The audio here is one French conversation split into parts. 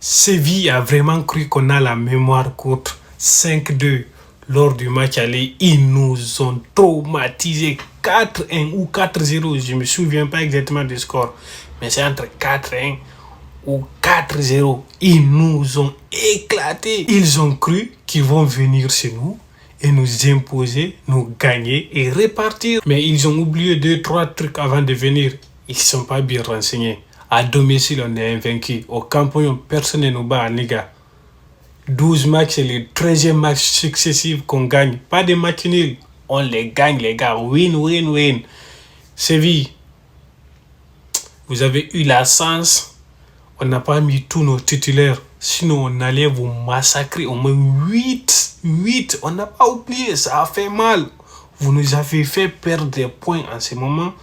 Séville a vraiment cru qu'on a la mémoire courte. 5-2 lors du match aller. Ils nous ont traumatisés. 4-1 ou 4-0. Je ne me souviens pas exactement du score. Mais c'est entre 4-1 ou 4-0. Ils nous ont éclatés. Ils ont cru qu'ils vont venir chez nous et nous imposer, nous gagner et repartir. Mais ils ont oublié 2-3 trucs avant de venir. Ils ne sont pas bien renseignés. À domicile, on est invaincu. Au Campagnon, personne ne nous bat en Liga. 12 matchs, c'est le 13e match successif qu'on gagne. Pas de matchs nuls. On les gagne, les gars. Win, win, win. Séville, vous avez eu la chance. On n'a pas mis tous nos titulaires. Sinon, on allait vous massacrer. Au moins 8. On n'a pas oublié. Ça a fait mal. Vous nous avez fait perdre des points en ce moment.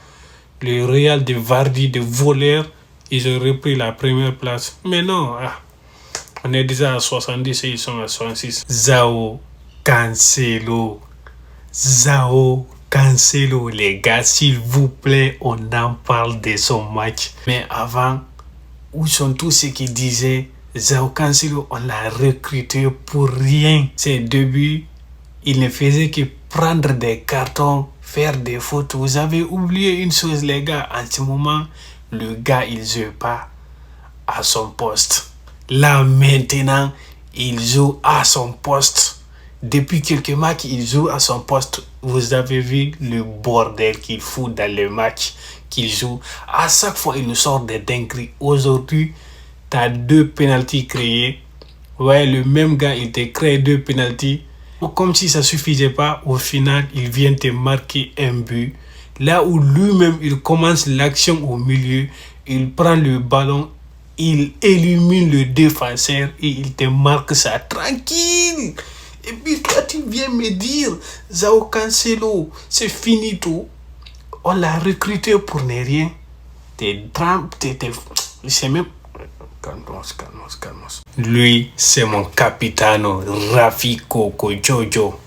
Le Real de Vardy, de voleurs, ils ont repris la première place. Mais non, on est déjà à 70 et ils sont à 66. João Cancelo, les gars, s'il vous plaît, on en parle de son match. Mais avant, où sont tous ceux qui disaient João Cancelo, on l'a recruté pour rien. Ses débuts, il ne faisait que prendre des cartons, faire des fautes. Vous avez oublié une chose, les gars. En ce moment, le gars, il ne joue pas à son poste. Là, maintenant, il joue à son poste. Depuis quelques matchs, il joue à son poste. Vous avez vu le bordel qu'il fout dans les matchs qu'il joue. À chaque fois, il nous sort des dingueries. Aujourd'hui, tu as 2 pénaltys créés. Ouais, le même gars, il t'a créé 2 pénaltys. Comme si ça ne suffisait pas, au final, il vient te marquer un but. Là où lui-même, il commence l'action au milieu, il prend le ballon, il élimine le défenseur et il te marque ça tranquille. Et puis toi, tu viens me dire, João Cancelo, c'est fini tout. On l'a recruté pour ne rien. C'est même... Calmos. Lui, c'est mon capitano, Rafi Coco Jojo.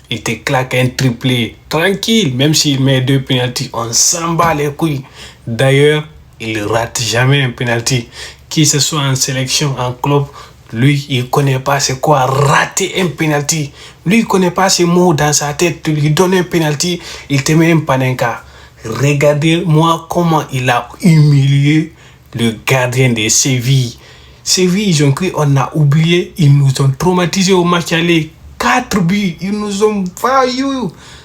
Il te claque un triplé, tranquille, même s'il met 2 pénaltys, on s'en bat les couilles. D'ailleurs, il rate jamais un pénalty. Qu'il ce soit en sélection, en club, lui, il connaît pas c'est quoi rater un pénalty. Lui, il connaît pas ces mots dans sa tête. Tu lui donnes un pénalty, il te met un panenka. Regardez-moi comment il a humilié le gardien de Séville. Séville, ils ont cru, on a oublié, ils nous ont traumatisés au match aller. 4 buts, ils nous ont failli.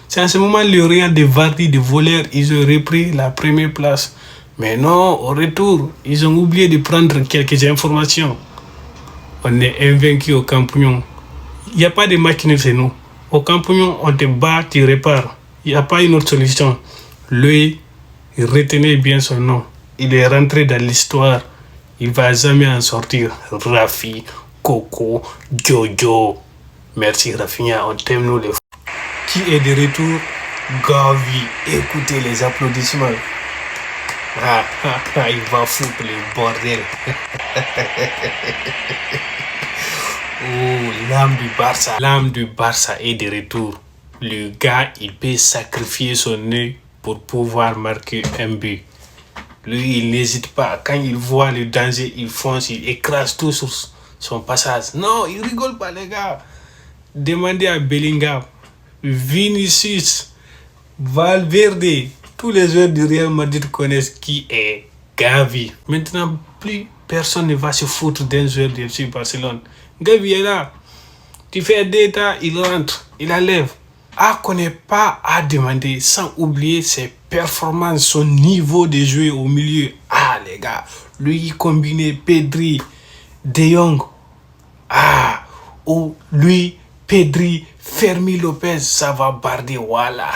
C'est en ce moment le Real de Vardy, de voleurs, ils ont repris la première place. Mais non, au retour, ils ont oublié de prendre quelques informations. On est invaincu au Campagnon. Il n'y a pas de match nul chez nous. Au Campagnon, on te bat, tu repars. Il n'y a pas une autre solution. Lui, retenez bien son nom. Il est rentré dans l'histoire. Il ne va jamais en sortir. Rafi, Coco, Jojo. Merci Rafinha, on t'aime nous les fous. Qui est de retour? Gavi. Écoutez les applaudissements. Il va foutre le bordel. Oh, l'âme du Barça est de retour. Le gars, il peut sacrifier son œil pour pouvoir marquer un but. Lui, il n'hésite pas. Quand il voit le danger, il fonce, il écrase tout sur son passage. Non, il rigole pas, les gars. Demandez à Bellingham, Vinicius, Valverde, tous les joueurs du Real Madrid connaissent qui est Gavi. Maintenant, plus personne ne va se foutre d'un joueur de FC Barcelone. Gavi est là. Tu fais des tas, il rentre, il enlève. Qu'on n'est pas à demander sans oublier ses performances, son niveau de jeu au milieu. Les gars, lui combiné Pedri, De Jong. Lui, Pedri, Fermi Lopez, ça va barder, voilà.